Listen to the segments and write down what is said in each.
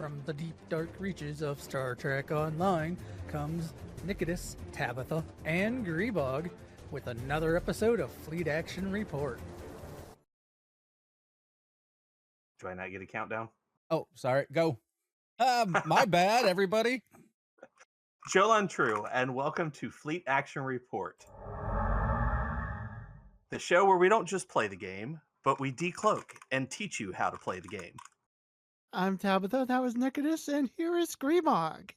From the deep, dark reaches of Star Trek Online comes Nikodas, Tabbytha, and Grebog with another episode of Fleet Action Report. Do I not get a countdown? Oh, sorry. Go. My bad, everybody. Joe Untrue, and welcome to Fleet Action Report, the show where we don't just play the game, but we decloak and teach you how to play the game. I'm Tabbytha, that was Nikodas, and here is Grebog.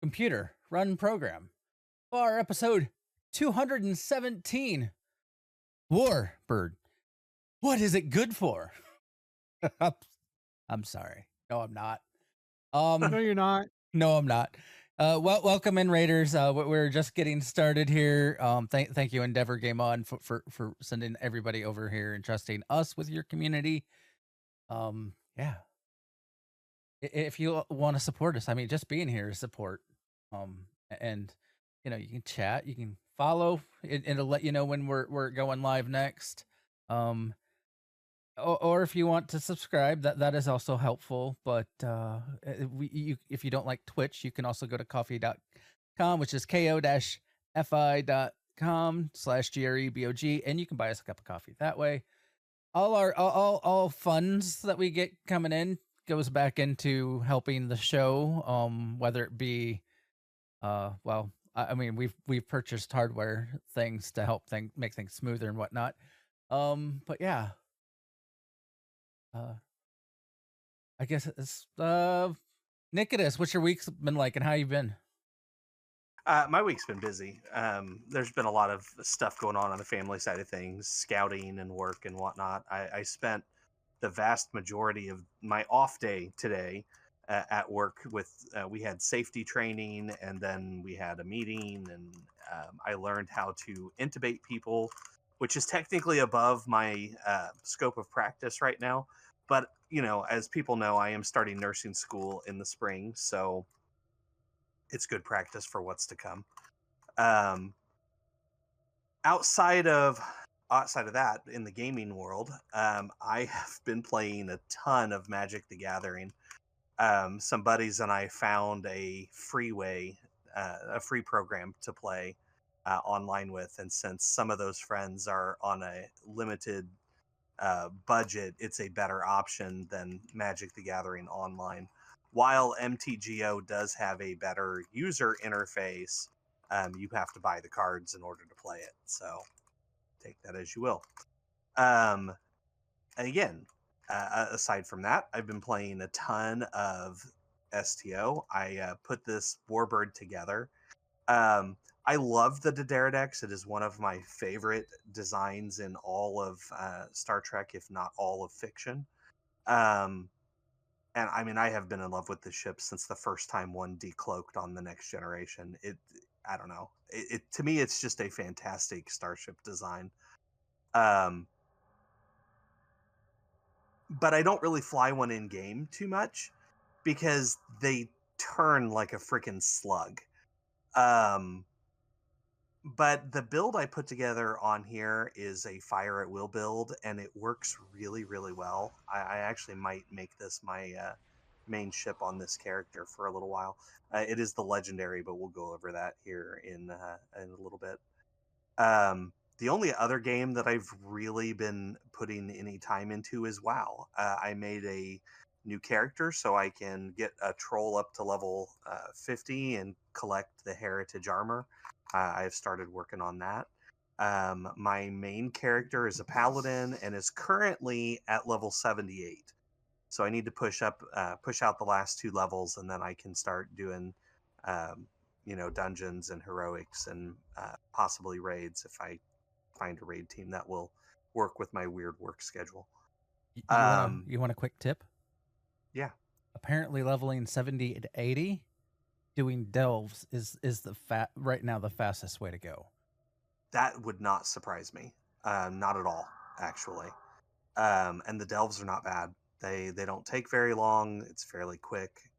Computer, run program. Our episode 217. Warbird. What is it good for? I'm sorry. No, I'm not. No, you're not. No, I'm not. Welcome in, Raiders. We're just getting started here. Thank you, Endeavor Game On, for sending everybody over here and trusting us with your community. Yeah. If you want to support us, I mean, just being here is support. And you know, you can chat, you can follow, it'll let you know when we're going live next. Or if you want to subscribe, that is also helpful. But if you don't like Twitch, you can also go to coffee.com, which is ko-fi.com/GREBOG, and you can buy us a cup of coffee that way. All funds that we get coming in goes back into helping the show, whether it be well, I mean, we've purchased hardware things to help make things smoother and whatnot. But yeah. I guess it's Nikodas, what's your week's been like and how you been? My week's been busy. There's been a lot of stuff going on the family side of things, scouting and work and whatnot. I spent the vast majority of my off day today at work with, we had safety training, and then we had a meeting, and I learned how to intubate people, which is technically above my scope of practice right now. But, you know, as people know, I am starting nursing school in the spring, so it's good practice for what's to come. Outside of that, in the gaming world, I have been playing a ton of Magic the Gathering. Some buddies and I found a free program to play online with, and since some of those friends are on a limited budget, it's a better option than Magic the Gathering Online. While MTGO does have a better user interface, you have to buy the cards in order to play it, so take that as you will. And again, aside from that, I've been playing a ton of STO. I put this warbird together. I love the Dodera decks. It is one of my favorite designs in all of Star Trek, if not all of fiction. And I mean, I have been in love with the ship since the first time one decloaked on the Next Generation. I don't know. To me, it's just a fantastic starship design. But I don't really fly one in game too much because they turn like a freaking slug. But the build I put together on here is a fire at will build, and it works really, really well. I actually might make this my main ship on this character for a little while. It is the legendary, but we'll go over that here in a little bit. The only other game that I've really been putting any time into is WoW. I made a new character so I can get a troll up to level 50 and collect the heritage armor. I've started working on that. My main character is a paladin and is currently at level 78. So I need to push out the last 2 levels, and then I can start doing, dungeons and heroics and possibly raids if I find a raid team that will work with my weird work schedule. You want a quick tip? Yeah. Apparently leveling 70 to 80, doing delves is right now the fastest way to go. That would not surprise me. Not at all, actually. And the delves are not bad. They don't take very long. It's fairly quick.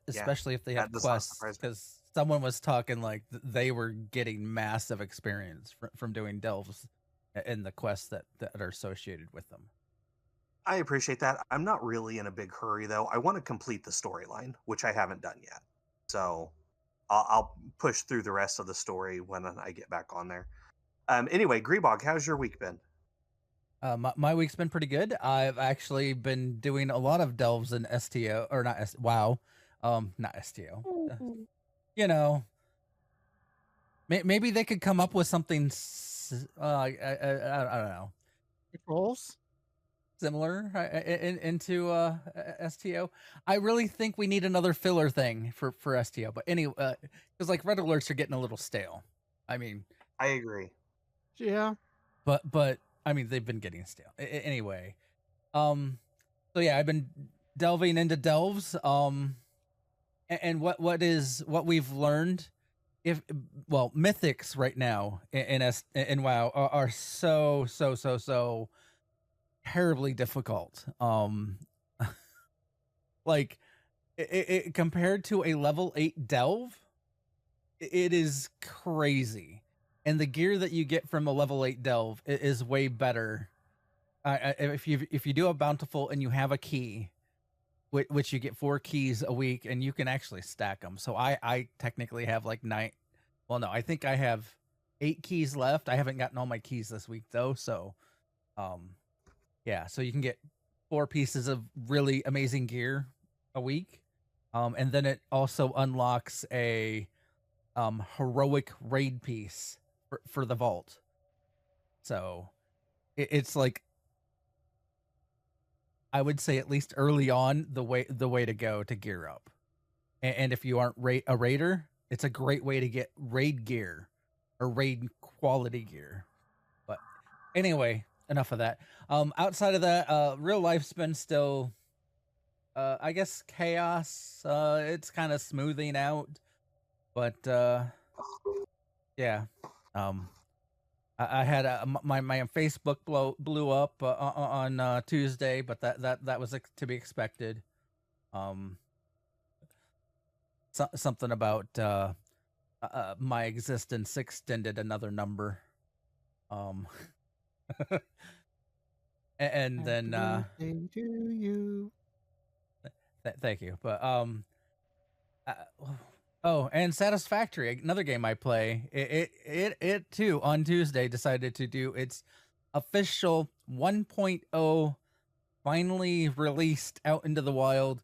Especially if they have quests, because someone was talking like they were getting massive experience from doing delves and the quests that are associated with them. I appreciate that. I'm not really in a big hurry, though. I want to complete the storyline, which I haven't done yet. So I'll push through the rest of the story when I get back on there. Anyway, Grebog, how's your week been? My week's been pretty good. I've actually been doing a lot of delves in STO or not WoW, not STO. You know, maybe they could come up with something. I don't know. Controls. Similar into STO. I really think we need another filler thing for STO. But anyway, because like red alerts are getting a little stale. I mean, I agree. Yeah. but I mean they've been getting stale. Anyway, so yeah, I've been delving into delves. And what we've learned, if well, mythics right now in WoW are so terribly difficult. Like it compared to a level 8 delve, it is crazy. And the gear that you get from a level 8 delve is way better. If you do a bountiful and you have a key, which you get 4 keys a week, and you can actually stack them. So I technically have like 9. Well, no, I think I have 8 keys left. I haven't gotten all my keys this week though. So, yeah. So you can get 4 pieces of really amazing gear a week, and then it also unlocks a heroic raid piece for the vault. So it's like, I would say at least early on the way to go to gear up. And if you aren't a raider, it's a great way to get raid gear or raid quality gear. But anyway, enough of that. Outside of that, real life's been still I guess chaos. It's kind of smoothing out, but yeah. I had my Facebook blew up on Tuesday, but that was to be expected. Something about my existence extended another number. And then Happy birthday to you. thank you, but oh, and Satisfactory, another game I play. It too on Tuesday decided to do its official 1.0 finally released out into the wild.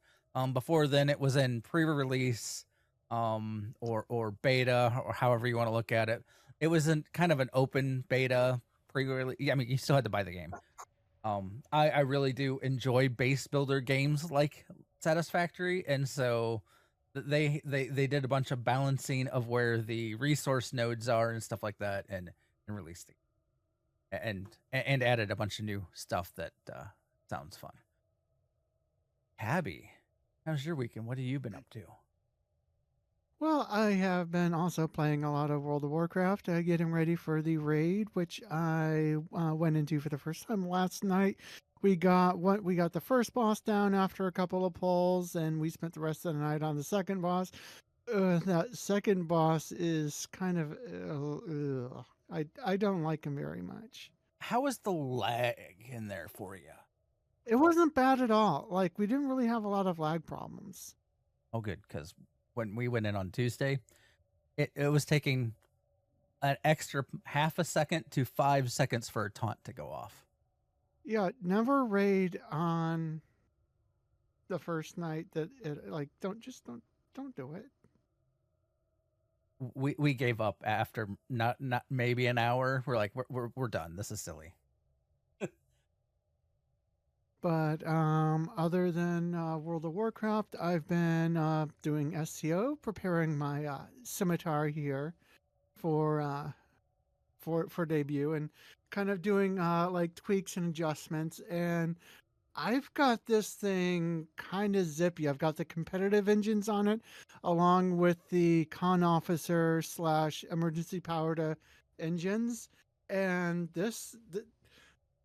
Before then it was in pre-release, or beta, or however you want to look at it. It was in kind of an open beta pre-release. I mean, you still had to buy the game. I really do enjoy base builder games like Satisfactory, and so they did a bunch of balancing of where the resource nodes are and stuff like that, and released it, and added a bunch of new stuff that sounds fun. Tabby, how's your weekend? What have you been up to? Well, I have been also playing a lot of World of Warcraft, getting ready for the raid, which I went into for the first time last night. We got the first boss down after a couple of pulls, and we spent the rest of the night on the second boss. That second boss is kind of I don't like him very much. How is the lag in there for you? It wasn't bad at all. Like, we didn't really have a lot of lag problems. Oh, good, because when we went in on Tuesday, it was taking an extra half a second to 5 seconds for a taunt to go off. Yeah, never raid on the first night that it, like, don't do it. We gave up after not maybe an hour. We're like, we're done. This is silly. But other than World of Warcraft, I've been doing SEO, preparing my scimitar here for debut, and kind of doing like tweaks and adjustments. And I've got this thing kind of zippy. I've got the competitive engines on it, along with the con officer / emergency powered engines, and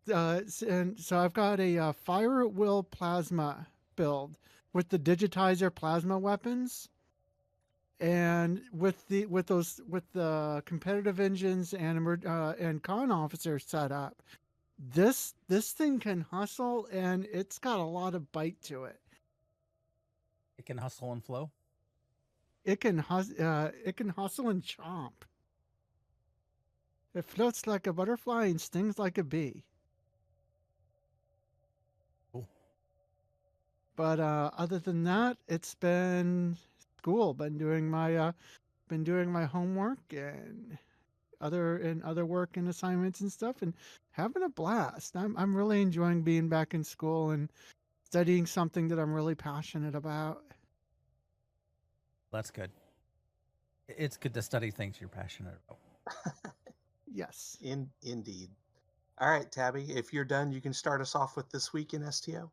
and so I've got a fire at will plasma build with the digitizer plasma weapons, and with the competitive engines and con officer set up. this thing can hustle, and it's got a lot of bite to it. It can hustle and flow. It can hustle and chomp. It floats like a butterfly and stings like a bee. Cool. But other than that, it's been school. Been doing my homework and other work and assignments and stuff, and having a blast. I'm really enjoying being back in school and studying something that I'm really passionate about. That's good. It's good to study things you're passionate about. Yes. Indeed. All right, Tabby, if you're done, you can start us off with this week in STO.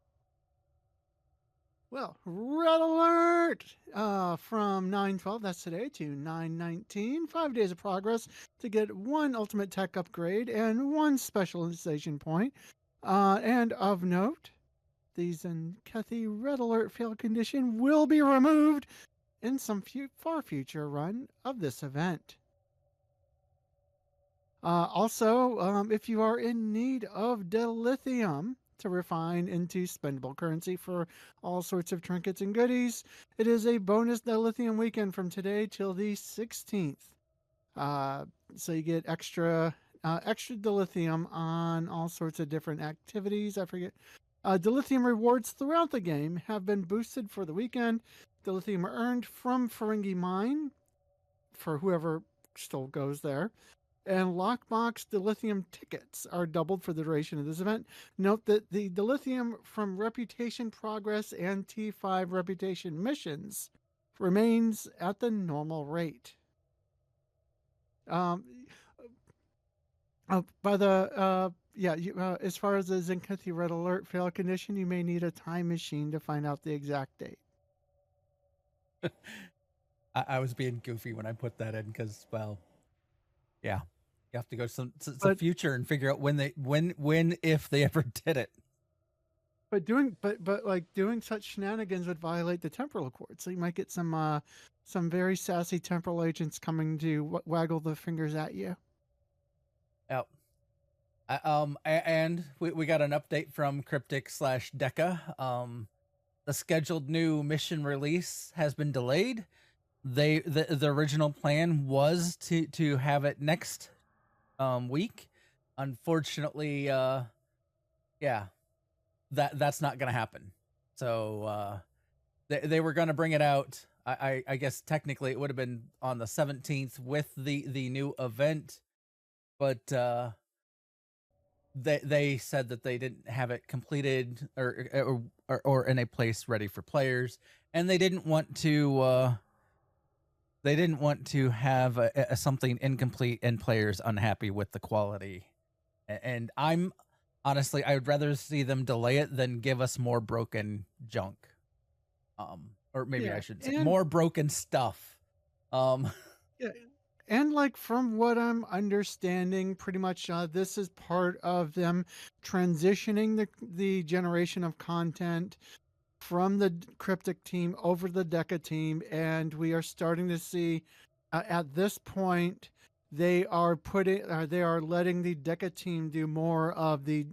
Well, red alert from 9/12, that's today, to 9/19. 5 days of progress to get 1 ultimate tech upgrade and 1 specialization point. And of note, the Zenkethi red alert fail condition will be removed in some far future run of this event. Also, if you are in need of dilithium to refine into spendable currency for all sorts of trinkets and goodies, it is a bonus dilithium weekend from today till the 16th. So you get extra dilithium on all sorts of different activities. I forget. Dilithium rewards throughout the game have been boosted for the weekend. Dilithium earned from Ferengi Mine for whoever still goes there. And lockbox dilithium tickets are doubled for the duration of this event. Note that the dilithium from reputation progress and T5 reputation missions remains at the normal rate. As far as the Zenkethi red alert fail condition, you may need a time machine to find out the exact date. I was being goofy when I put that in because, well, yeah, you have to go to the future and figure out when if they ever did it. But doing such shenanigans would violate the temporal accord, so you might get some very sassy temporal agents coming to waggle the fingers at you. Yep. And we got an update from Cryptic/Deca. The scheduled new mission release has been delayed. The original plan was to have it next week. Unfortunately, that's not going to happen. So they were going to bring it out. I guess technically it would have been on the 17th with the new event, but they said that they didn't have it completed or in a place ready for players, and they didn't want to have something incomplete and players unhappy with the quality. And I'm honestly, I would rather see them delay it than give us more broken junk. Or maybe I should say more broken stuff. Yeah. And like from what I'm understanding, pretty much this is part of them transitioning the generation of content from the Cryptic team over the Deca team, and we are starting to see at this point they are letting the Deca team do more of the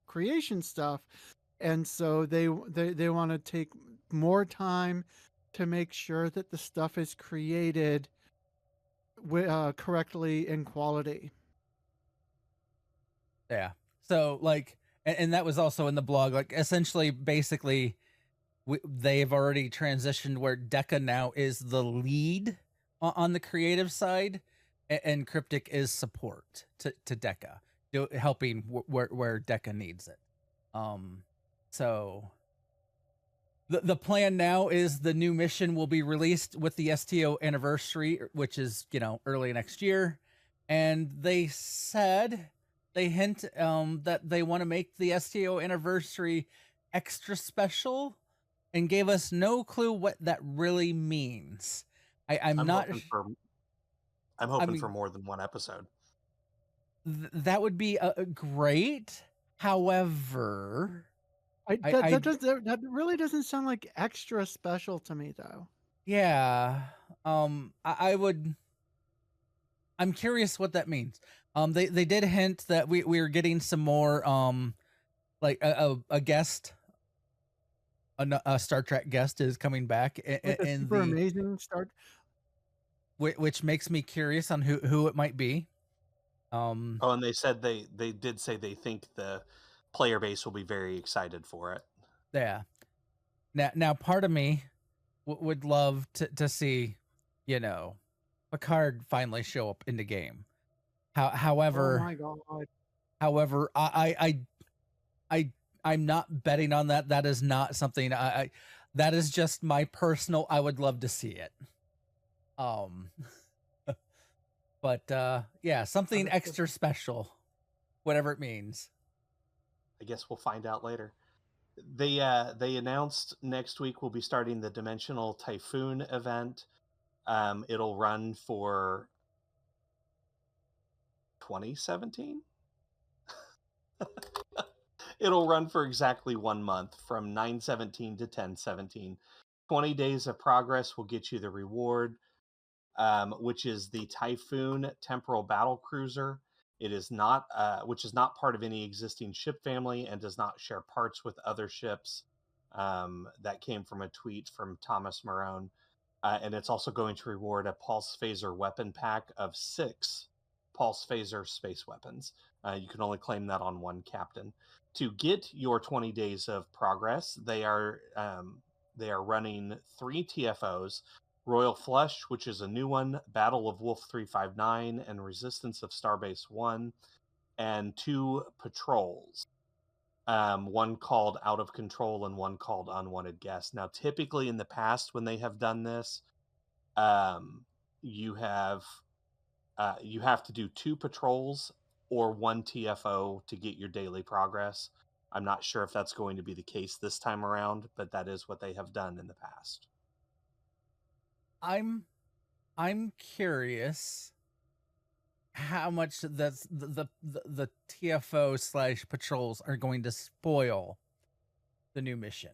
creation stuff, and so they want to take more time to make sure that the stuff is created correctly in quality. Yeah. So like, and that was also in the blog. Like, essentially, basically, they've already transitioned where Deca now is the lead on the creative side, and Cryptic is support to Deca, helping where Deca needs it. So the plan now is the new mission will be released with the STO anniversary, which is, early next year. And they hint that they want to make the STO anniversary extra special, and gave us no clue what that really means. I'm not. I'm hoping for more than one episode. That would be great. However, that really doesn't sound like extra special to me, though. Yeah. I'm curious what that means. They did hint that we were getting some more like a guest, a Star Trek guest is coming back Like a in super the amazing start. which makes me curious on who it might be. Oh, and they said they did say they think the player base will be very excited for it. Yeah. Now part of me would love to see, Picard finally show up in the game. Oh However, my god. I'm not betting on that. That is not something that is just my personal. I would love to see it. But yeah, something extra special, whatever it means. I guess we'll find out later. They announced next week we'll be starting the Dimensional Typhoon event. It'll run for 2017. It'll run for exactly 1 month, from 9/17 to 10/17. 20 days of progress will get you the reward, which is the Typhoon Temporal Battle Cruiser. It is not, which is not part of any existing ship family and does not share parts with other ships. That came from a tweet from Thomas Marone. And it's also going to reward a Pulse Phaser weapon pack of 6 Pulse Phaser space weapons. You can only claim that on one captain. To get your 20 days of progress, they are running 3 TFOs: Royal Flush, which is a new one, Battle of Wolf 359, and Resistance of Starbase 1, and 2 patrols. One called Out of Control and one called Unwanted Guest. Now, typically in the past, when they have done this, you have to do 2 patrols or 1 TFO to get your daily progress. I'm not sure if that's going to be the case this time around, but that is what they have done in the past. I'm curious how much that's the TFO / patrols are going to spoil the new mission.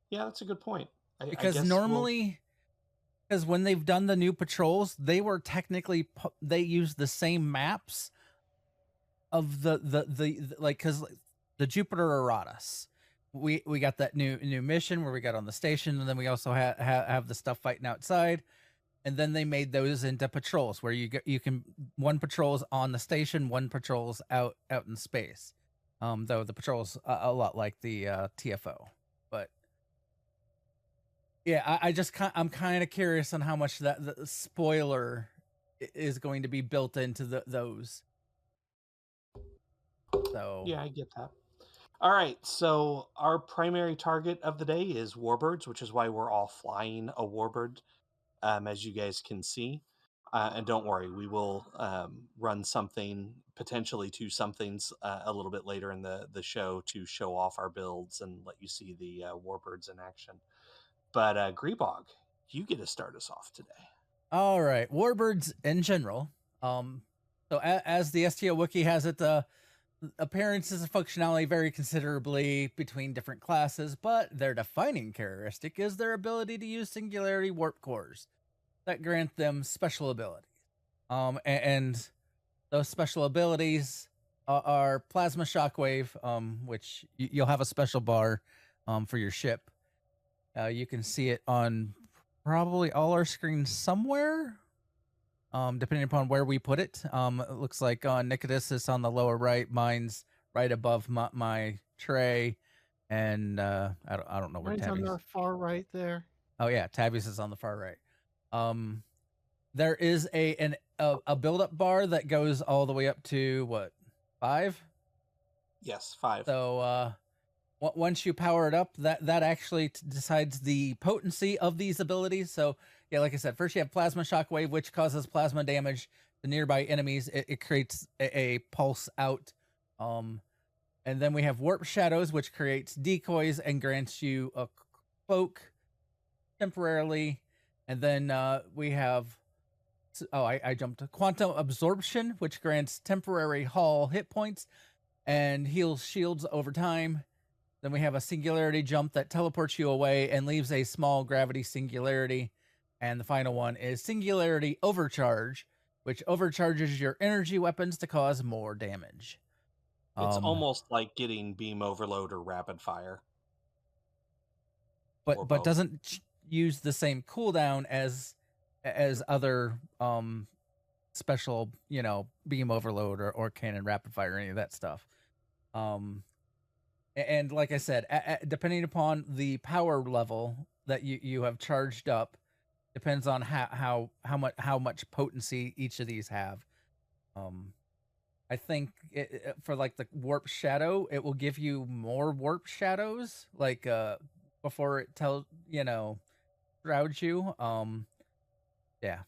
Yeah, that's a good point. Because normally, because when they've done the new patrols, they were technically they used the same maps of the like, because the Jupiter Eratus, we got that new mission where we got on the station, and then we also have the stuff fighting outside, and then they made those into patrols where you can, one patrol's on the station, one patrol's out in space. Though the patrol's a lot like the TFO, but yeah, I'm kind of curious on how much that the spoiler is going to be built into those. So yeah, I get that. All right, so our primary target of the day is warbirds, which is why we're all flying a warbird, as you guys can see. And don't worry, we will run potentially 2 somethings a little bit later in the show to show off our builds and let you see the warbirds in action. But Grebog, you get to start us off today. All right, warbirds in general. So as the STO wiki has it, appearances and functionality vary considerably between different classes, but their defining characteristic is their ability to use singularity warp cores that grant them special abilities. And those special abilities are plasma shockwave, which you'll have a special bar for your ship. You can see it on probably all our screens somewhere, depending upon where we put it. It looks like Nikodas is on the lower right. Mine's right above my tray, and I don't know where Mine's Tabby's on the far right there. Oh yeah, Tabby's is on the far right. There is a build-up bar that goes all the way up to what, 5? Yes, 5. So once you power it up, that actually decides the potency of these abilities. So yeah, like I said, first you have plasma shockwave, which causes plasma damage to nearby enemies. It creates a pulse out. And then we have warp shadows, which creates decoys and grants you a cloak temporarily. And then we have, I jumped to quantum absorption, which grants temporary hull hit points and heals shields over time. Then we have a singularity jump that teleports you away and leaves a small gravity singularity. And the final one is singularity overcharge, which overcharges your energy weapons to cause more damage. It's almost like getting beam overload or rapid fire. But doesn't use the same cooldown as other special, beam overload or cannon rapid fire or any of that stuff. And like I said, depending upon the power level that you have charged up, depends on how much potency each of these have. I think for like the warp shadow, it will give you more warp shadows, like before it shrouds you. Yeah.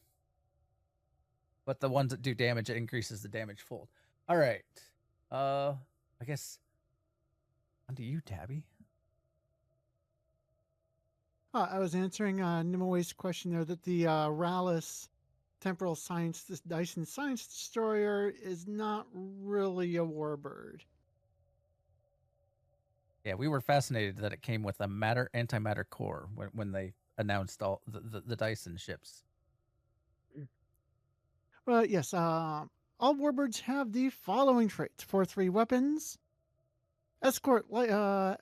But the ones that do damage, it increases the damage fold. All right. I guess on to you, Tabby. I was answering Nimue question there that the Rallus Temporal Science, this Dyson Science Destroyer, is not really a warbird. Yeah, we were fascinated that it came with a antimatter core when they announced all the Dyson ships. Well, yes, all warbirds have the following traits: 4/3 weapons, escort-like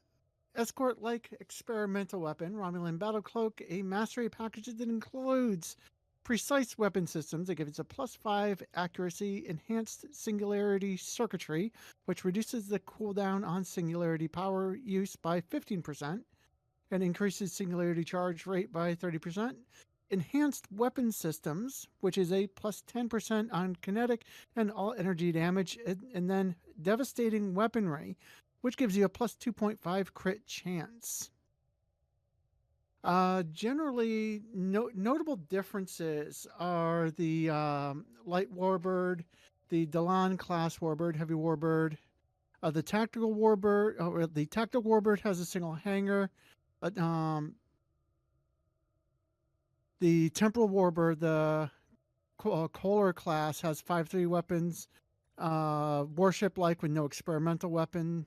experimental weapon, Romulan battle cloak, a mastery package that includes precise weapon systems that gives a +5 accuracy, enhanced singularity circuitry, which reduces the cooldown on singularity power use by 15% and increases singularity charge rate by 30%. Enhanced weapon systems, which is a +10% on kinetic and all energy damage, and then devastating weaponry, which gives you a +2.5 crit chance. Generally, notable differences are the light warbird, the Dalan class warbird, heavy warbird, the tactical warbird. The tactical warbird has a single hanger. The temporal warbird, the Kohler class, has 5/3 weapons. Warship-like with no experimental weapon.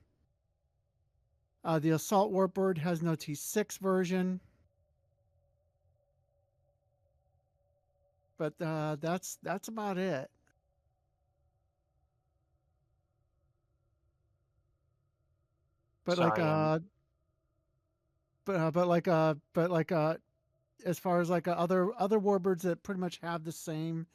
The assault warbird has no T6 version. But that's about it. But Sorry, as far as like other warbirds that pretty much have the same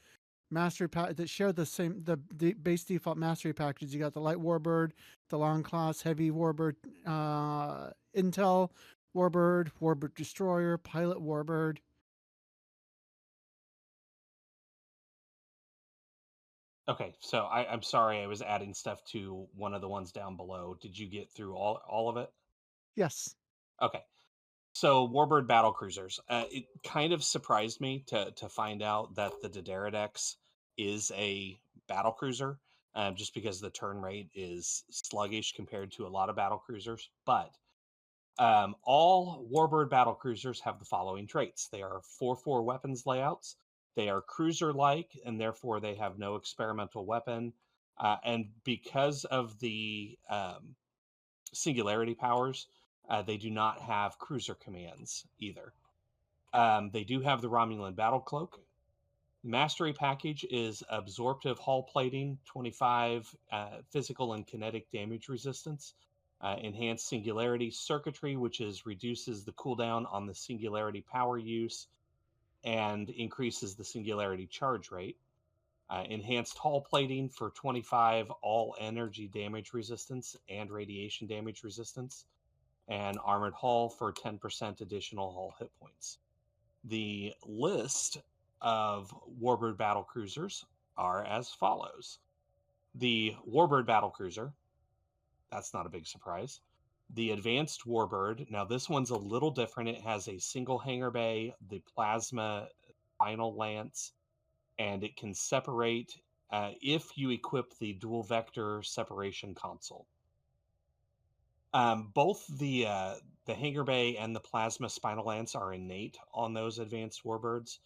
mastery pack, that share the same the base default mastery packages. You got the light warbird, the long class, heavy warbird, intel warbird destroyer, pilot warbird. Okay, so I'm sorry, I was adding stuff to one of the ones down below. Did you get through all of it? Yes. Okay. So Warbird battle cruisers. It kind of surprised me to find out that the Dideridex is a battle cruiser, just because the turn rate is sluggish compared to a lot of battle cruisers. But all Warbird battle cruisers have the following traits: they are 4/4 weapons layouts. They are cruiser-like, and therefore they have no experimental weapon. And because of the singularity powers, they do not have cruiser commands either. They do have the Romulan battle cloak. Mastery package is absorptive hull plating, 25 physical and kinetic damage resistance. Enhanced singularity circuitry, which reduces the cooldown on the singularity power use and increases the singularity charge rate. Enhanced hull plating for 25 all energy damage resistance and radiation damage resistance, and armored hull for 10% additional hull hit points. The list of Warbird battle cruisers are as follows: the Warbird battle cruiser, that's not a big surprise. The advanced Warbird, now this one's a little different. It has a single hangar bay, the plasma spinal lance, and it can separate if you equip the dual vector separation console. Both the hangar bay and the plasma spinal lance are innate on those advanced warbirds.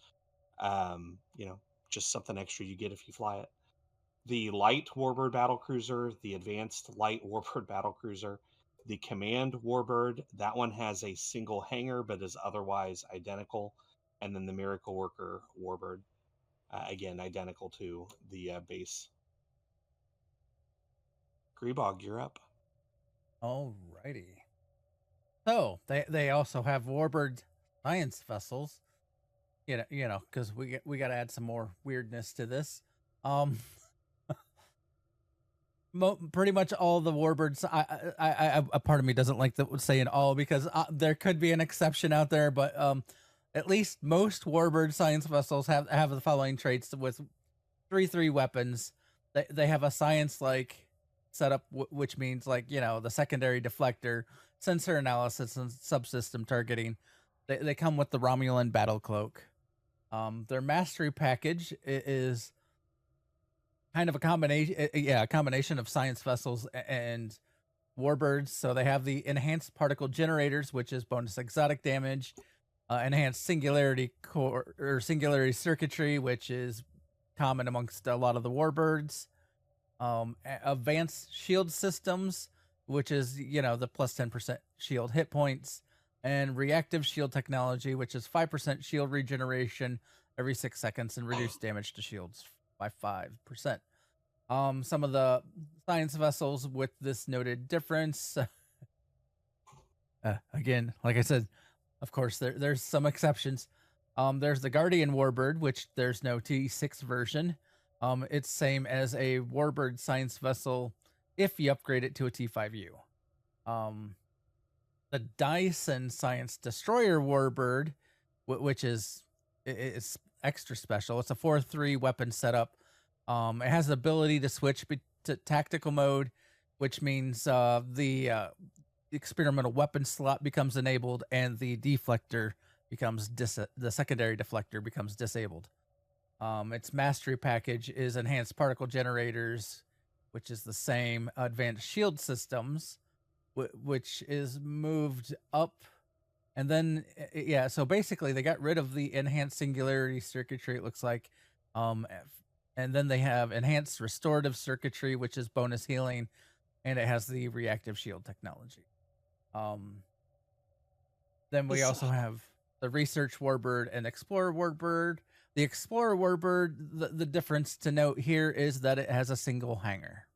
Just something extra you get if you fly it. The light warbird battlecruiser, the advanced light warbird battlecruiser, the command warbird, that one has a single hangar but is otherwise identical, and then the miracle worker warbird. Again, identical to the base. Grebog, you're up. Alrighty. So they also have warbird science vessels. You know, because we got to add some more weirdness to this. Pretty much all the warbirds. A part of me doesn't like saying all because there could be an exception out there, but at least most warbird science vessels have the following traits with 3/3 weapons. They have a science like setup, which means like the secondary deflector, sensor analysis, and subsystem targeting. They come with the Romulan battle cloak. Their mastery package is kind of a combination of science vessels and warbirds. So they have the enhanced particle generators, which is bonus exotic damage, enhanced singularity core or singularity circuitry, which is common amongst a lot of the warbirds. Advanced shield systems, which is the plus 10% shield hit points, and reactive shield technology, which is 5% shield regeneration every 6 seconds and reduced damage to shields by 5%. Some of the science vessels with this noted difference. Again, like I said, of course, there's some exceptions. There's the Guardian Warbird, which there's no T6 version. It's same as a Warbird science vessel if you upgrade it to a T5U. The Dyson Science Destroyer Warbird, which is extra special. It's a 4/3 weapon setup. It has the ability to switch to tactical mode, which means the experimental weapon slot becomes enabled and the deflector becomes the secondary deflector becomes disabled. Its mastery package is enhanced particle generators, which is the same. Advanced shield systems, which is moved up. And then, so basically they got rid of the enhanced singularity circuitry, it looks like. And then they have enhanced restorative circuitry, which is bonus healing, and it has the reactive shield technology. Then we also have the research warbird and explorer warbird. The explorer warbird, the difference to note here is that it has a single hangar.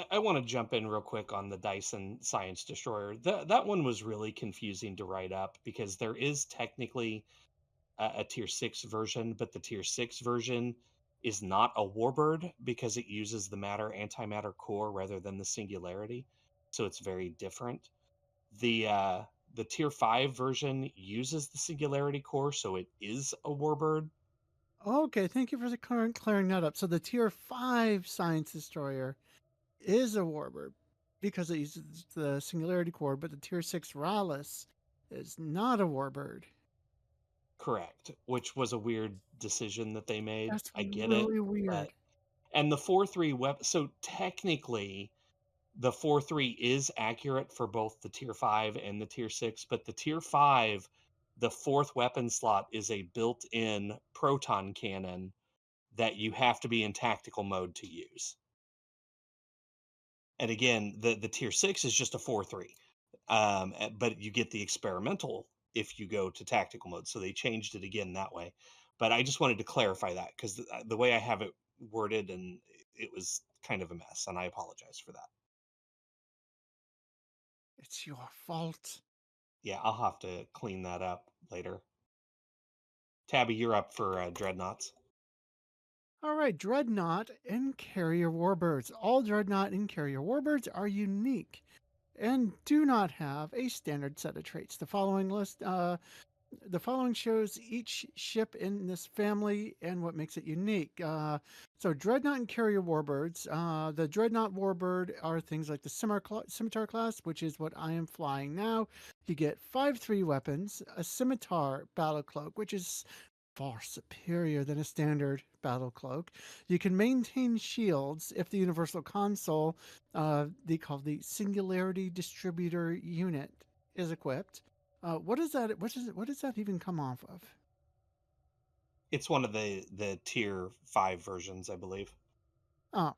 I want to jump in real quick on the Dyson Science Destroyer. That one was really confusing to write up because there is technically a tier 6 version, but the tier 6 version is not a warbird because it uses the antimatter core rather than the singularity. So it's very different. The tier 5 version uses the singularity core, so it is a warbird. Okay, thank you for clearing that up. So the tier 5 science destroyer is a warbird because it uses the singularity core, but the tier 6 Rallus is not a warbird. Correct, which was a weird decision that they made. That's I get really it. weird. And the 4/3 weapon. So technically, the 4/3 is accurate for both the tier 5 and the tier 6, but the tier 5, the 4th weapon slot is a built-in proton cannon that you have to be in tactical mode to use. And again, the tier 6 is just a 4/3, but you get the experimental if you go to tactical mode. So they changed it again that way. But I just wanted to clarify that because the way I have it worded, and it was kind of a mess, and I apologize for that. It's your fault. Yeah, I'll have to clean that up later. Tabby, you're up for Dreadnoughts. All right, Dreadnought and Carrier Warbirds. All Dreadnought and Carrier Warbirds are unique and do not have a standard set of traits. The following shows each ship in this family and what makes it unique. So Dreadnought and Carrier Warbirds. The Dreadnought Warbird are things like the Scimitar class, which is what I am flying now. You get 5/3 weapons, a Scimitar battle cloak, which is far superior than a standard battle cloak. You can maintain shields if the universal console, they call the Singularity Distributor Unit, is equipped. What is that? What does that even come off of? It's one of the tier 5 versions, I believe. Oh,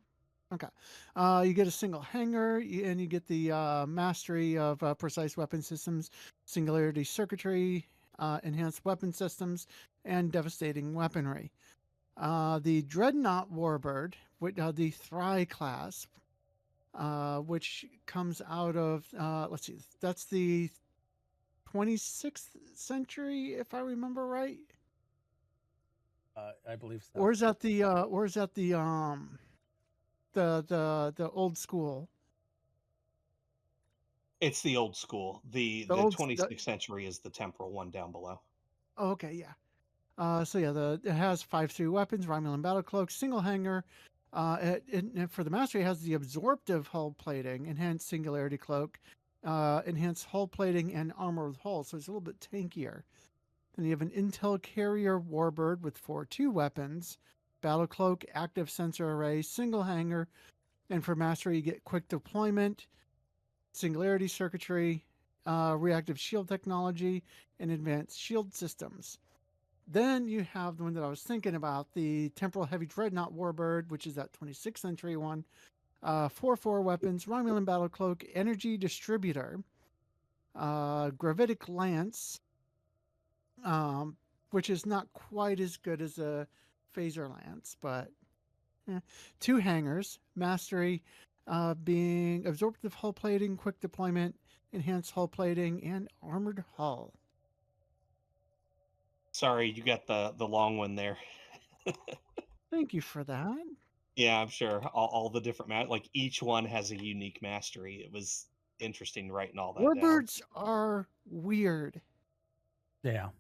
okay. You get a single hangar, and you get the mastery of precise weapon systems, singularity circuitry, enhanced weapon systems, and devastating weaponry. the Dreadnought Warbird, with the Thry class, which comes out of, let's see, that's the 26th century, if I remember right. I believe so. Or is that the the old school? It's the old school. The The old, 26th century is the temporal one down below. oh, okay, yeah. So yeah, it has 5/3 weapons, Romulan battle cloak, single hanger. For the mastery, it has the absorptive hull plating, enhanced singularity cloak, enhanced hull plating, and armor with hull. So it's a little bit tankier. Then you have an intel carrier warbird with 4/2 weapons, battle cloak, active sensor array, single hanger, and for mastery you get quick deployment, singularity circuitry, reactive shield technology, and advanced shield systems. Then you have the one that I was thinking about, the Temporal Heavy Dreadnought Warbird, which is that 26th century one. 4/4 weapons, Romulan Battle Cloak, Energy Distributor, Gravitic Lance, which is not quite as good as a Phaser Lance, but 2 hangers, Mastery, being Absorptive Hull Plating, Quick Deployment, Enhanced Hull Plating, and Armored Hull. Sorry, you got the long one there. Thank you for that. Yeah, I'm sure. All the different like each one has a unique mastery. It was interesting writing all that down. Warbirds are weird. Yeah.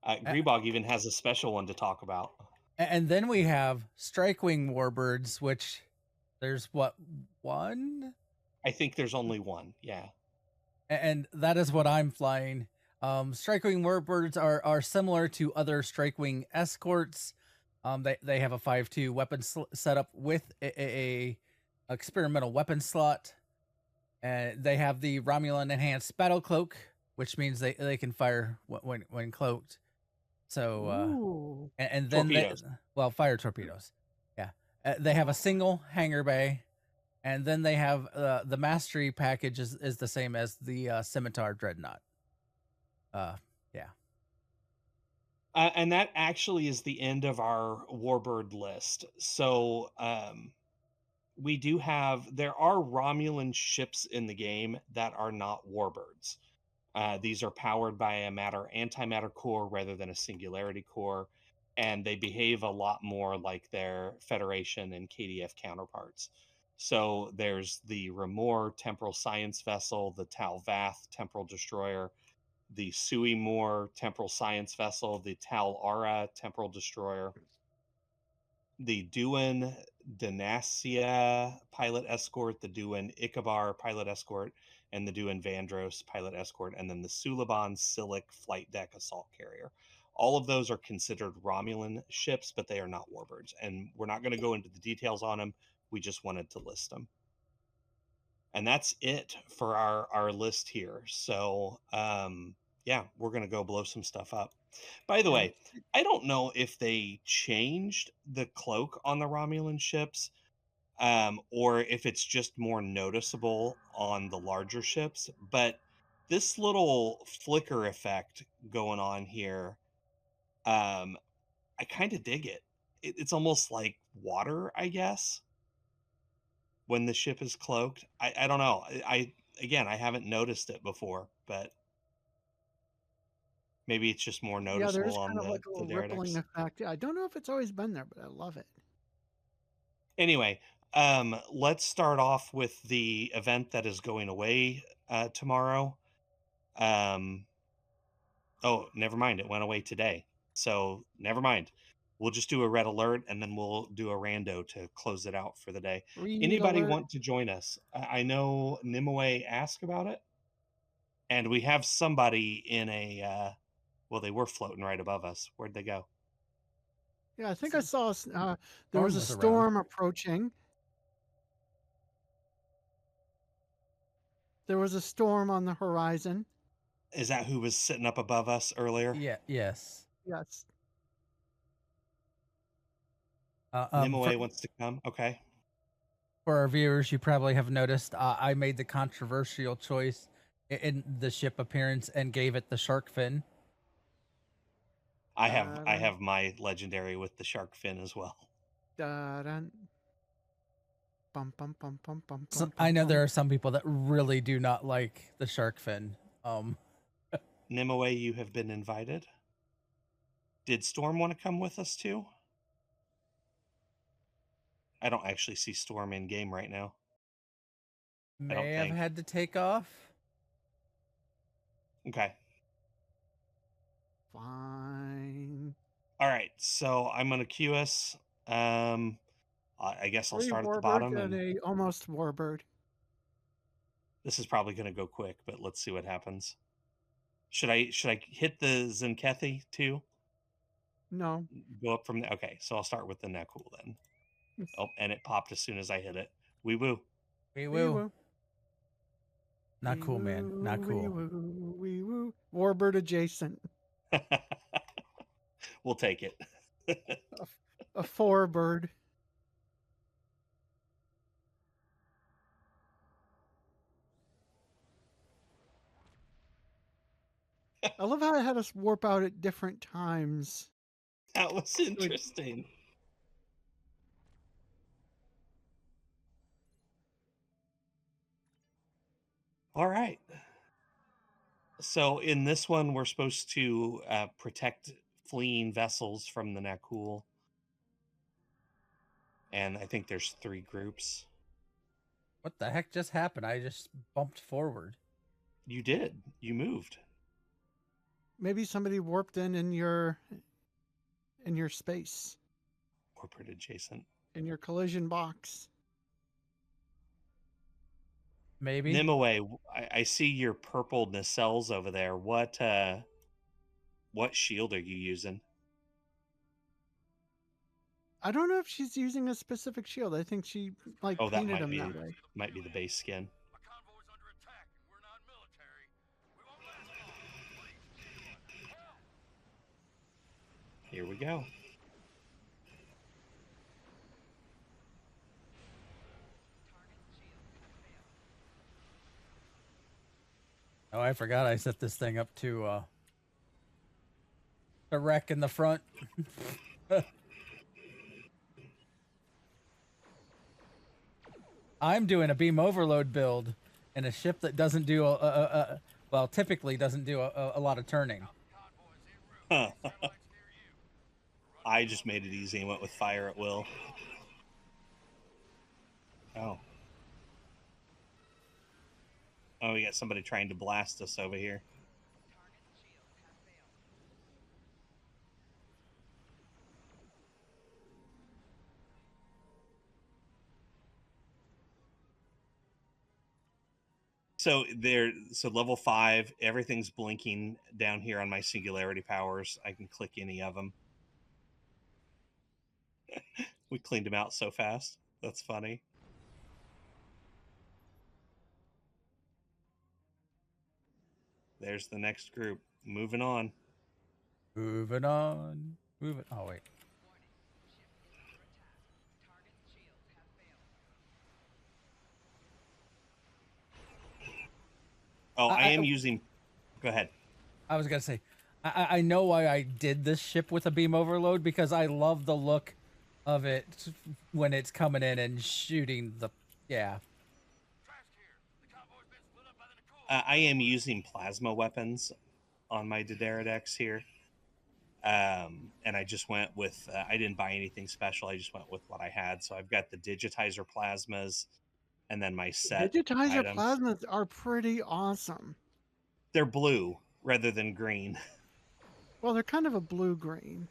Grebog even has a special one to talk about. And then we have Strikewing Warbirds, which there's what, one? I think there's only one, yeah. And that is what I'm flying. Strikewing Warbirds are similar to other Strikewing escorts. They have a 5/2 weapon setup with a experimental weapon slot. They have the Romulan enhanced battle cloak, which means they can fire when cloaked. So and then fire torpedoes. Yeah, they have a single hangar bay, and then they have the mastery package is the same as the Scimitar Dreadnought. Yeah. And that actually is the end of our Warbird list. So there are Romulan ships in the game that are not Warbirds. These are powered by a antimatter core rather than a singularity core, and they behave a lot more like their Federation and KDF counterparts. So there's the Remor Temporal Science Vessel, the Talvath Temporal Destroyer, the Suimor Temporal Science Vessel, the Tal Ara Temporal Destroyer, the Duan Danasia Pilot Escort, the Duan Ikabar Pilot Escort, and the Duan Vandros Pilot Escort, and then the Suliban Silic Flight Deck Assault Carrier. All of those are considered Romulan ships, but they are not Warbirds, and we're not going to go into the details on them. We just wanted to list them. And that's it for our list here. So, yeah, we're going to go blow some stuff up. By the way, I don't know if they changed the cloak on the Romulan ships, or if it's just more noticeable on the larger ships, but this little flicker effect going on here, I kind of dig it. It's almost like water, I guess, when the ship is cloaked. I don't know. I haven't noticed it before, but maybe it's just more noticeable there's on kind of like a little rippling effect. I don't know if it's always been there, but I love it. Anyway, let's start off with the event that is going away tomorrow. Oh, never mind. It went away today. So never mind. We'll just do a red alert, and then we'll do a rando to close it out for the day. Anybody want to join us? I know Nimue asked about it, and we have somebody in a well, they were floating right above us. Where'd they go? Yeah, I think I saw there was a storm approaching. There was a storm on the horizon. Is that who was sitting up above us earlier? Yeah. Yes. Yes. Nimue wants to come. Okay. For our viewers, you probably have noticed I made the controversial choice in the ship appearance and gave it the shark fin. I have my legendary with the shark fin as well. Da-dun. Bum, bum, bum, bum, bum, So, bum, I know bum. there are some people that really do not like the shark fin. Nimue, you have been invited. Did Storm want to come with us too? I don't actually see Storm in game right now. May have think. had to take off. Okay. Fine. All right. So I'm going to queue us. I guess I'll 3 start at the warbirds bottom, and and a almost warbird. this is probably going to go quick, but let's see what happens. Should I hit the Zenkethi too? No. Go up from there. Okay, so I'll start with the Nekul then. Oh, and it popped as soon as I hit it. Wee woo. Wee Wee woo. woo. Not Wee cool, man. woo, Not Wee cool. woo, wee woo. Warbird adjacent. We'll take it. A 4 bird. I love how it had us warp out at different times. That was interesting. All right. So in this one, we're supposed to protect fleeing vessels from the Nekul. And I think there's 3 groups. What the heck just happened? I just bumped forward. You did. You moved. Maybe somebody warped in your space, Corporate adjacent. in your collision box. Maybe. Nimue, I see your purple nacelles over there. What shield are you using? I don't know if she's using a specific shield. I think she like Oh, that painted might them be that way. might be the base skin. Here we go. Oh, I forgot I set this thing up to the wreck in the front. I'm doing a beam overload build in a ship that doesn't do well, typically doesn't do a lot of turning. I just made it easy and went with fire at will. Oh. Oh, we got somebody trying to blast us over here. So level 5, everything's blinking down here on my singularity powers. I can click any of them. We cleaned them out so fast. That's funny. There's the next group. Moving on. Moving on. Moving. Oh, wait. Oh, I am using... Go ahead. I was going to say, I know why I did this ship with a beam overload, because I love the look of it when it's coming in and shooting the... Yeah. I am using plasma weapons on my Dideridex here. And I just went with... I didn't buy anything special. I just went with what I had. So I've got the digitizer plasmas and then my set Digitizer items. plasmas are pretty awesome. They're blue rather than green. Well, they're kind of a blue-green.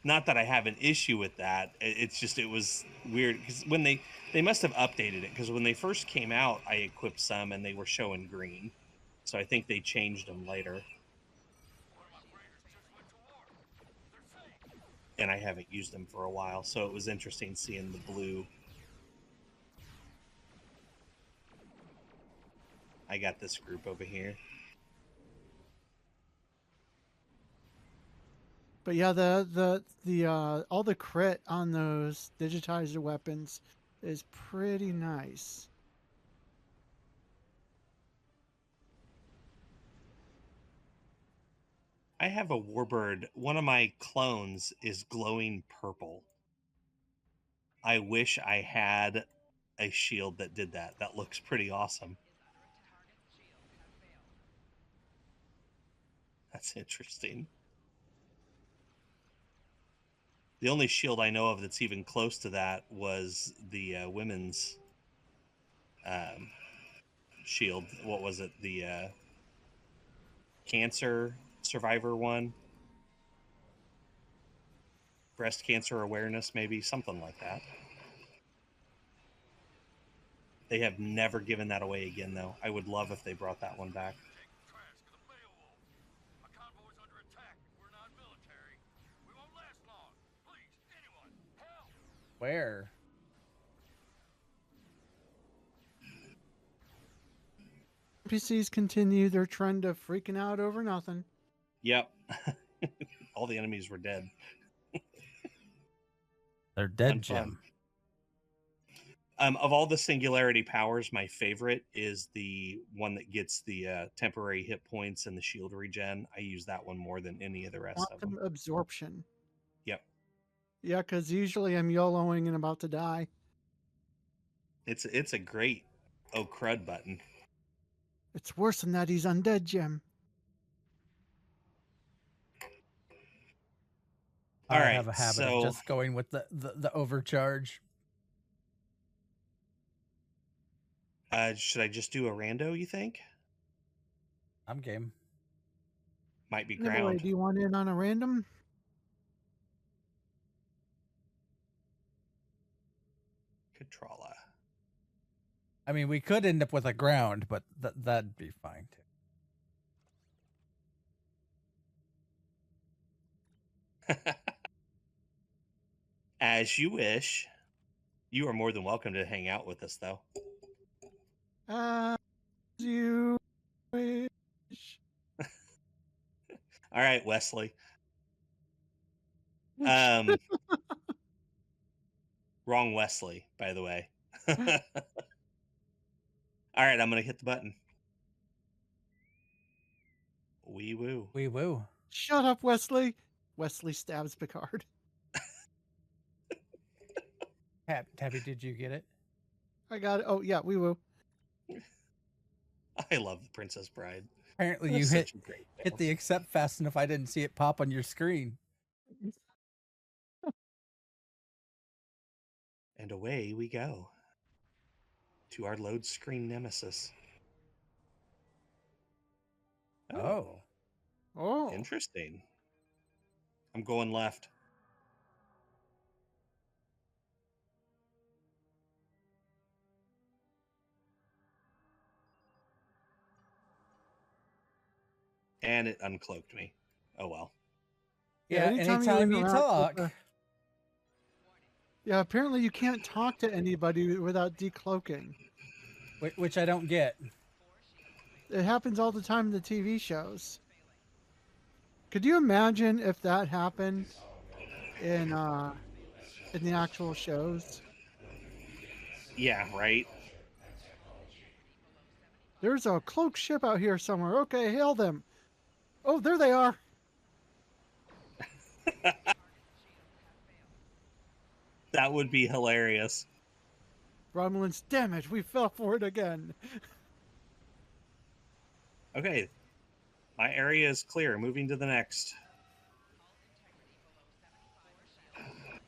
Not that I have an issue with that. It's just, it was weird because when they must have updated it, because when they first came out, I equipped some and they were showing green. So I think they changed them later. And I haven't used them for a while, so it was interesting seeing the blue. I got this group over here. But yeah, the all the crit on those digitizer weapons is pretty nice. I have a warbird. One of my clones is glowing purple. I wish I had a shield that did that. That looks pretty awesome. That's interesting. The only shield I know of that's even close to that was the women's shield. What was it? The cancer survivor one? Breast cancer awareness, maybe? Something like that. They have never given that away again, though. I would love if they brought that one back. Where? NPCs continue their trend of freaking out over nothing. Yep. All the enemies were dead. They're dead, Fun. Jim. Of all the singularity powers, my favorite is the one that gets the temporary hit points and the shield regen. I use that one more than any of the rest of them. Quantum absorption. Yep. Yeah, because usually I'm YOLOing and about to die. It's a great oh crud button. It's worse than that he's undead, Jim. All I right, have a habit of just going with the overcharge. Should I just do a rando, you think? I'm game. Might be Anyway, ground. do you want in on a random? Controller. I mean, we could end up with a ground, but that'd be fine too. As you wish. You are more than welcome to hang out with us, though. As you wish. All right, Wesley. Wrong Wesley, by the way. All right, I'm going to hit the button. Wee woo. Wee woo. Shut up, Wesley. Wesley stabs Picard. Tabby, did you get it? I got it. Oh, yeah, wee woo. I love The Princess Bride. Apparently That's you such a great hit film. the accept fast enough I didn't see it pop on your screen. And away we go to our load screen nemesis. Oh. Oh. Interesting. I'm going left. And it uncloaked me. Oh well. Yeah, anytime anytime you interact with talk. Yeah, apparently you can't talk to anybody without decloaking. Which I don't get. It happens all the time in the TV shows. Could you imagine if that happened in the actual shows? Yeah, right. There's a cloaked ship out here somewhere. Okay, hail them. Oh, there they are. That would be hilarious. Romulans, damn it, we fell for it again. Okay. My area is clear. Moving to the next.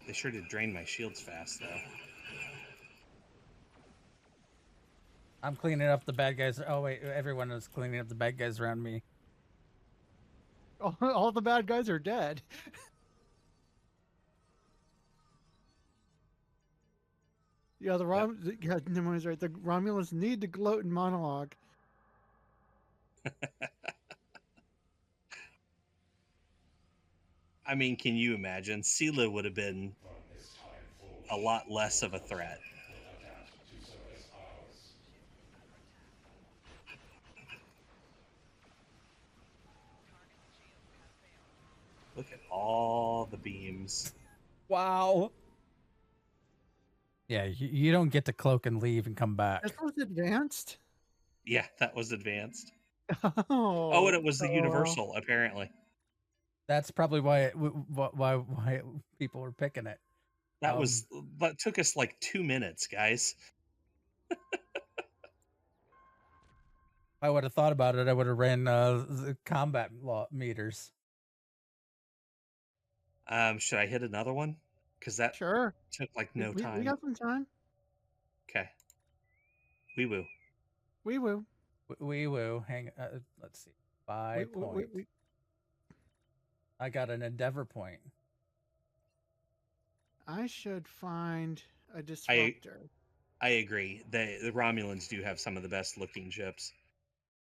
They sure did drain my shields fast, though. I'm cleaning up the bad guys. Oh, wait. Everyone is cleaning up the bad guys around me. All the bad guys are dead. Yeah, yeah, Nimoy's right. The Romulans need to gloat in monologue. I mean, can you imagine? Sela would have been a lot less of a threat. Look at all the beams. Wow. Yeah, you don't get to cloak and leave and come back. This was advanced? Yeah, that was advanced. Oh, Oh, and it was the universal, apparently. That's probably why why people were picking it. That took us like 2 minutes, guys. If I would have thought about it, I would have ran the combat meters. Should I hit another one? Because that Sure. took like no We time. got some time. Okay. Wee woo. Wee woo. Wee woo. Hang. Let's see. 5 point. I got an endeavor point. I should find a disruptor. I agree. The Romulans do have some of the best looking ships.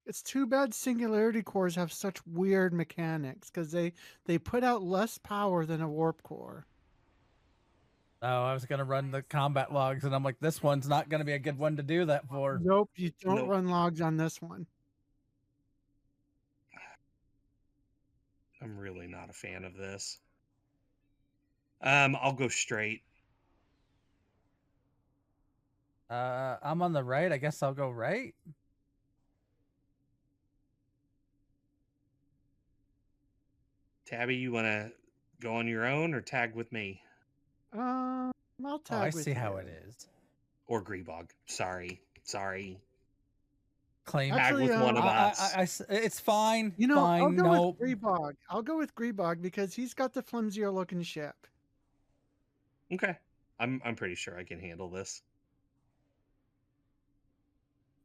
It's too bad singularity cores have such weird mechanics because they put out less power than a warp core. Oh, I was gonna run the combat logs, and I'm like, this one's not gonna be a good one to do that for. Nope, you don't run logs on this one. I'm really not a fan of this. I'll go straight. I'm on the right. I guess I'll go right. Tabby, you want to go on your own or tag with me? I'll tag I with see you. how it is. Or Grebog. Sorry. Claim tag with one of us. It's fine. You know, fine. I'll go with Grebog. I'll go with Grebog because he's got the flimsier looking ship. Okay. I'm pretty sure I can handle this.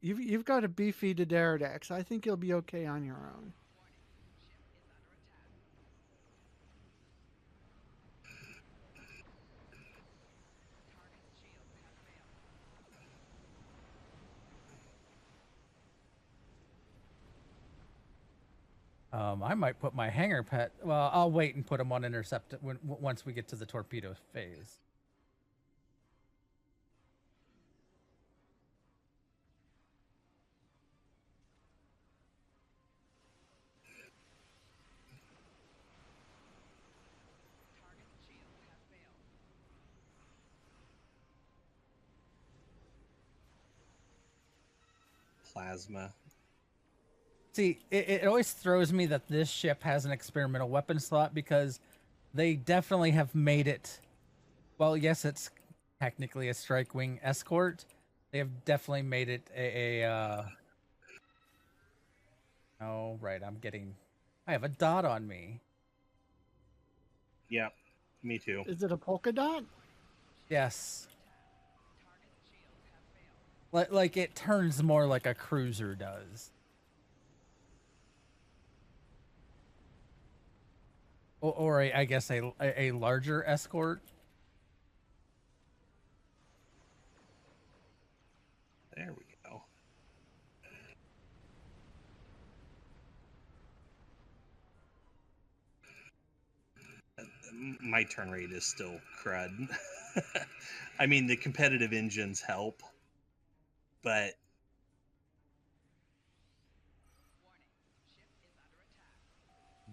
You've got a beefy Daredex. I think you'll be okay on your own. I might put my hanger pet. Well, I'll wait and put them on intercept once we get to the torpedo phase. Plasma. See, it always throws me that this ship has an experimental weapon slot because they definitely have made it. Well, yes, it's technically a strike wing escort. They have definitely made it Oh, right. I have a dot on me. Yep. Me too. Is it a polka dot? Yes. Like it turns more like a cruiser does. Or I guess a larger escort. There we go. My turn rate is still crud. I mean, the competitive engines help, but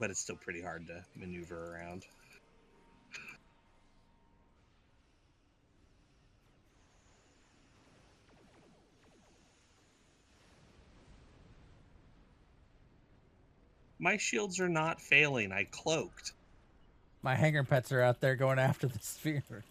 it's still pretty hard to maneuver around. My shields are not failing. I cloaked. My hanger pets are out there going after the sphere.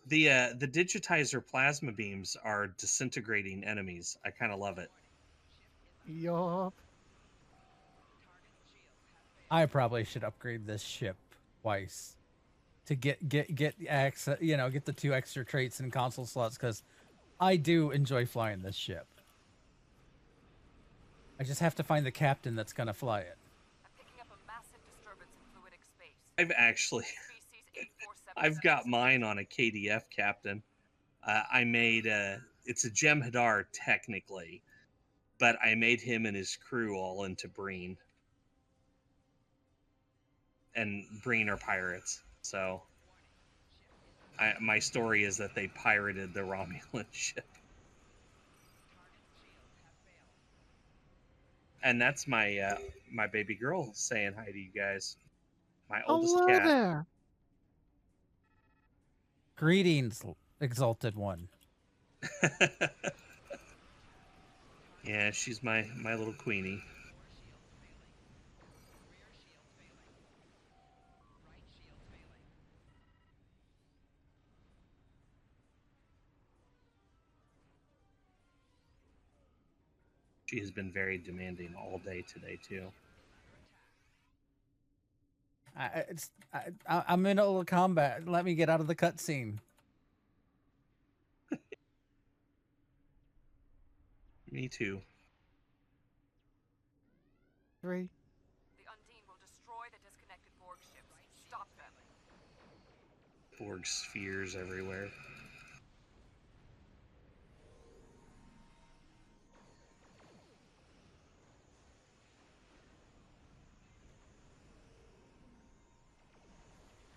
The digitizer plasma beams are disintegrating enemies. I kind of love it. Yup. I probably should upgrade this ship twice to get access, get the 2 extra traits and console slots because I do enjoy flying this ship. I just have to find the captain that's gonna fly it. I've got mine on a KDF captain. I made it's a Jem'Hadar technically, but I made him and his crew all into Breen. And Breen are pirates, so my story is that they pirated the Romulan ship. And that's my my baby girl saying hi to you guys. My oldest cat. There. Greetings, exalted one. Yeah, she's my little queenie. She has been very demanding all day today too. I'm in a combat. Let me get out of the cutscene. Me too. 3. The Undine will destroy the disconnected Borg ships. Stop them. Borg spheres everywhere.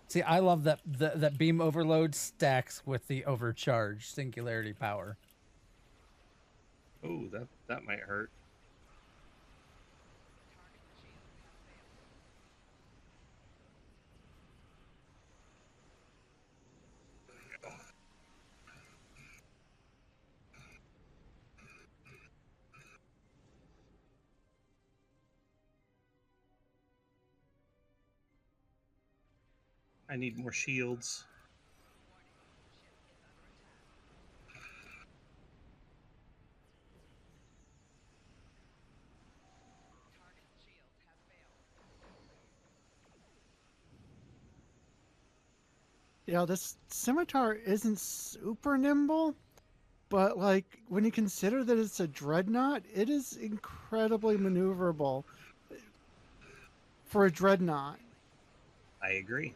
See, I love that that beam overload stacks with the overcharge singularity power. Oh, that might hurt. I need more shields. Yeah, this scimitar isn't super nimble, but like when you consider that it's a dreadnought, it is incredibly maneuverable for a dreadnought. I agree.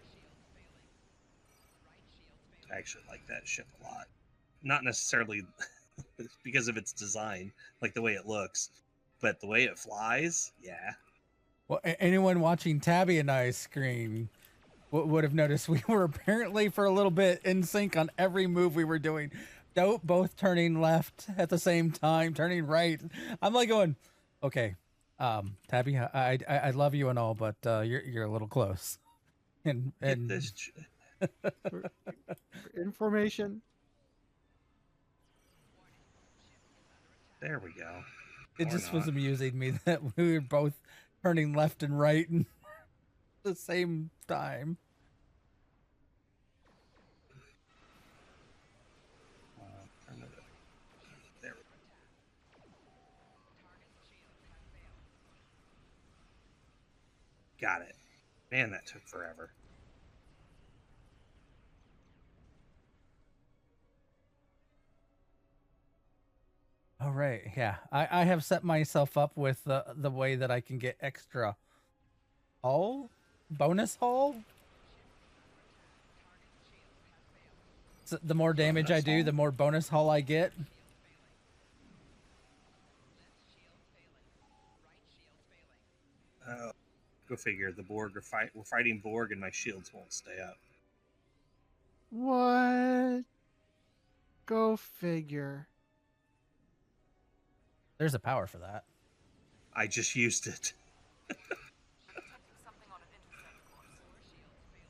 I actually like that ship a lot. Not necessarily because of its design, like the way it looks, but the way it flies, yeah. Well, anyone watching Tabby and I's screen would have noticed we were apparently for a little bit in sync on every move we were doing. Both turning left at the same time, turning right. I'm like going, okay, Tabby, I love you and all, but you're a little close. And Get this. For information. There we go. it Or just not. was amusing me that we were both turning left and right at the same time. There. Got it. Man, that took forever. All right, yeah. I have set myself up with the way that I can get extra hull, bonus hull. So the more damage I Bonus do, hull? the more bonus hull I get. Go figure. The Borg are we're fighting Borg, and my shields won't stay up. What? Go figure. There's a power for that. I just used it. Detecting something on an intercept course.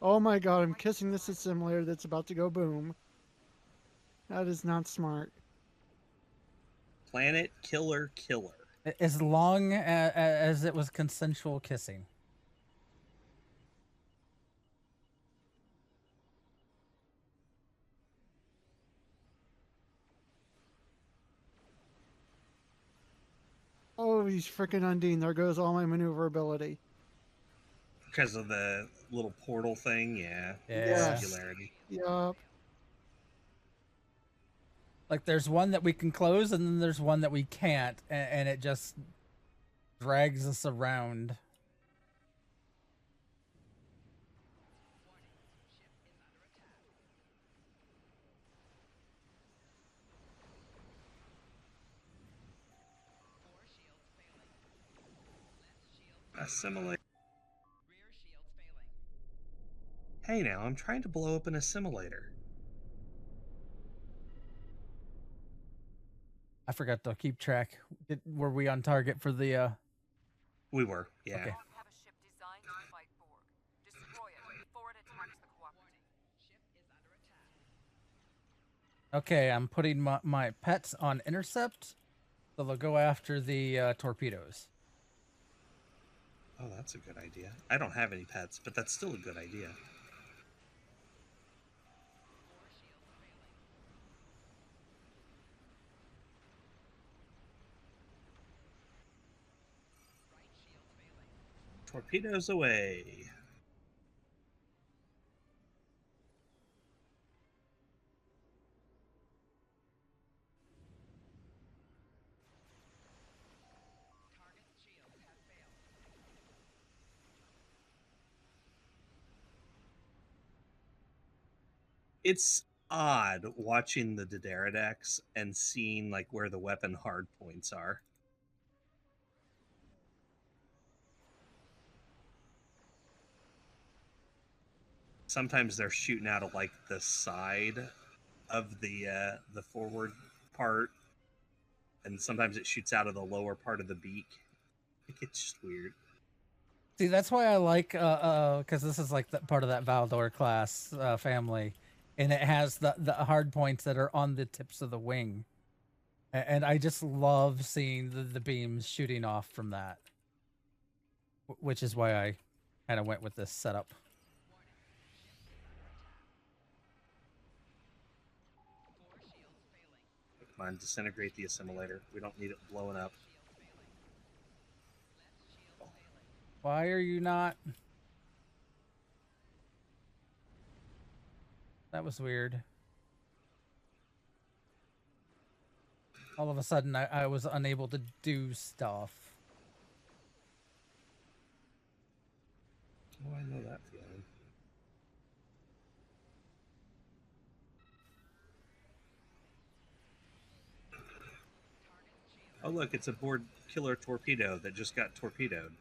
Oh my god, I'm kissing this assimilator that's about to go boom. That is not smart. Planet killer killer. As long as it was consensual kissing. Oh, he's freaking Undine. There goes all my maneuverability. Because of the little portal thing, yeah. Yeah. Singularity. Yup. Like there's one that we can close and then there's one that we can't, and it just drags us around. Assimilate. Hey now, I'm trying to blow up an assimilator. I forgot to keep track. Were we on target for the We were, yeah. Okay. Borg have a ship designed to fight Borg. Destroy it before it attacks the cooperative. Okay, I'm putting my pets on intercept, so they'll go after the torpedoes. Oh, that's a good idea. I don't have any pets, but that's still a good idea. Torpedoes away. It's odd watching the Pterodactyls and seeing like where the weapon hard points are. Sometimes they're shooting out of like the side of the forward part, and sometimes it shoots out of the lower part of the beak. It's just weird. See, that's why I like because this is like part of that Valdor class family, and it has the hard points that are on the tips of the wing, and I just love seeing the beams shooting off from that, which is why I kind of went with this setup. Come on, disintegrate the assimilator. We don't need it blowing up. Why are you not? That was weird. All of a sudden, I was unable to do stuff. Oh, I know that feeling. Oh, look, it's a board killer torpedo that just got torpedoed.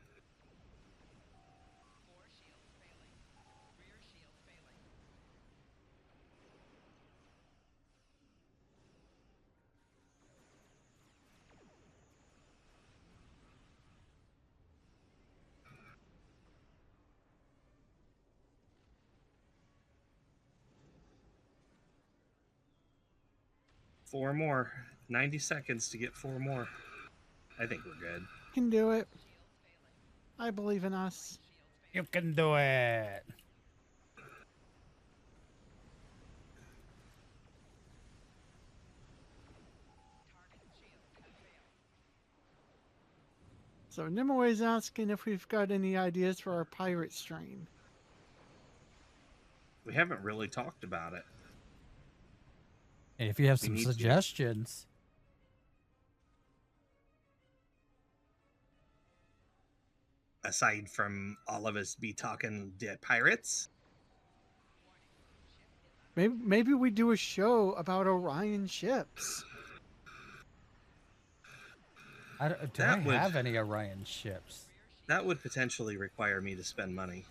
Four more. 90 seconds to get four more. I think we're good. Can do it. I believe in us. You can do it. So Nimue asking if we've got any ideas for our pirate strain. We haven't really talked about it. And if you have We some need to. suggestions. Aside from all of us be talking dead pirates. Maybe we do a show about Orion ships. Do I have any Orion ships? That would potentially require me to spend money.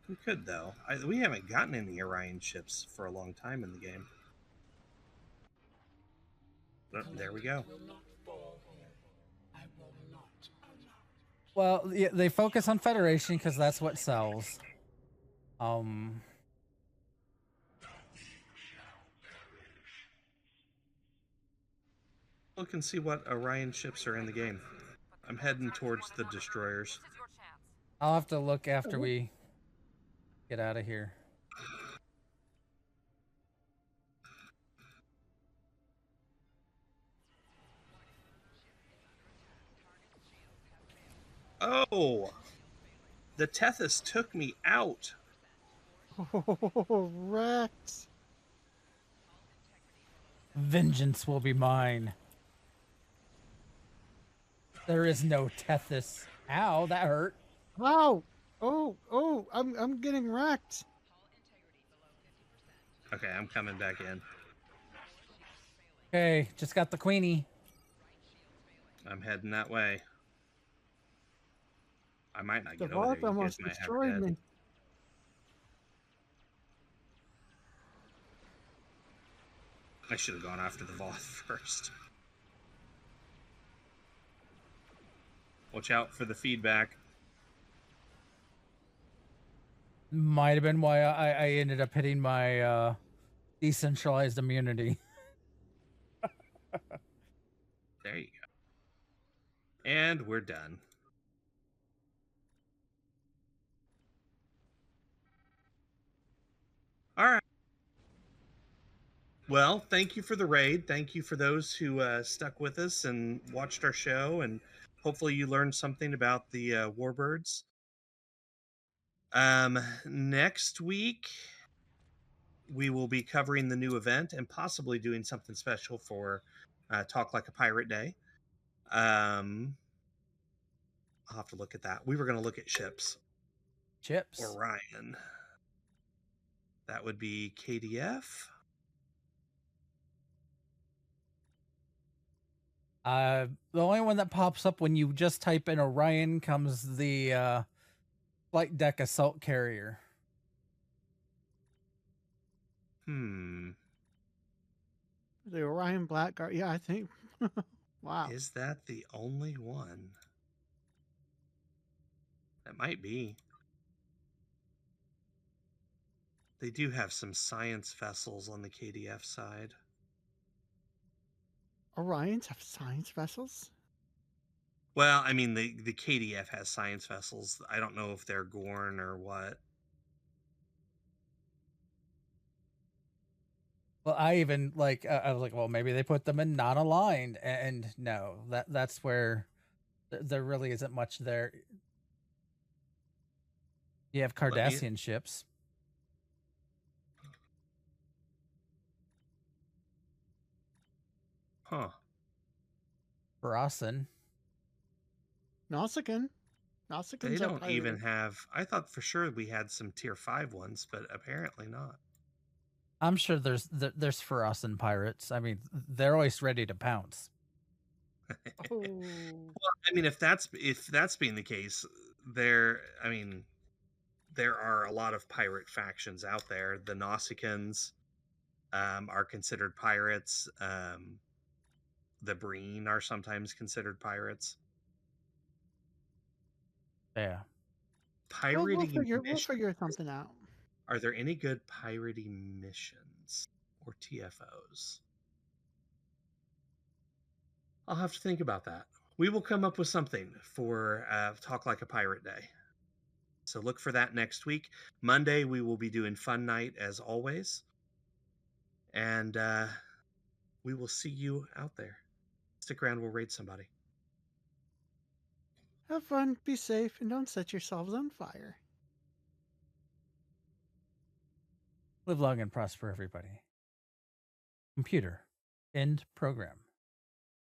We could, though. We haven't gotten any Orion ships for a long time in the game. But there we go. Well, yeah, they focus on Federation because that's what sells. Look and see what Orion ships are in the game. I'm heading towards the destroyers. This is your chance. I'll have to look after we get out of here. Oh! The Tethys took me out. Oh, Rex. Vengeance will be mine. There is no Tethys. Ow, that hurt. Wow. Oh, I'm getting wrecked. Okay, I'm coming back in. Okay, just got the Queenie. I'm heading that way. I might not The get over there. Voth You guys almost might have destroyed dead. me. I should have gone after the Voth first. Watch out for the feedback. Might have been why I ended up hitting my decentralized immunity. There you go. And we're done. All right. Well, thank you for the raid. Thank you for those who stuck with us and watched our show, and hopefully you learned something about the warbirds. Next week we will be covering the new event and possibly doing something special for Talk Like a Pirate Day. I'll have to look at that. We were going to look at ships. Chips. Orion. That would be KDF. The only one that pops up when you just type in Orion comes the flight deck assault carrier. The Orion Blackguard. Yeah, I think. Wow. Is that the only one? That might be. They do have some science vessels on the KDF side. Orions have science vessels? Well, I mean, the KDF has science vessels. I don't know if they're Gorn or what. Well, I even I was like, well, maybe they put them in non-aligned, and no, that's where there really isn't much there. You have Cardassian ships. Huh. Frossen. Nausicaan. They don't even have... I thought for sure we had some tier 5 ones, but apparently not. I'm sure there's Frossen pirates. I mean, they're always ready to pounce. Oh. Well, I mean, if that's being the case, there are a lot of pirate factions out there. The Nausicaans are considered pirates. The Breen are sometimes considered pirates. Yeah. Pirating we'll figure something out. Are there any good pirating missions or TFOs? I'll have to think about that. We will come up with something for Talk Like a Pirate Day. So look for that next week. Monday, we will be doing Fun Night as always. And we will see you out there. Stick around, we'll raid somebody. Have fun, be safe, and don't set yourselves on fire. Live long and prosper, everybody. Computer, end program.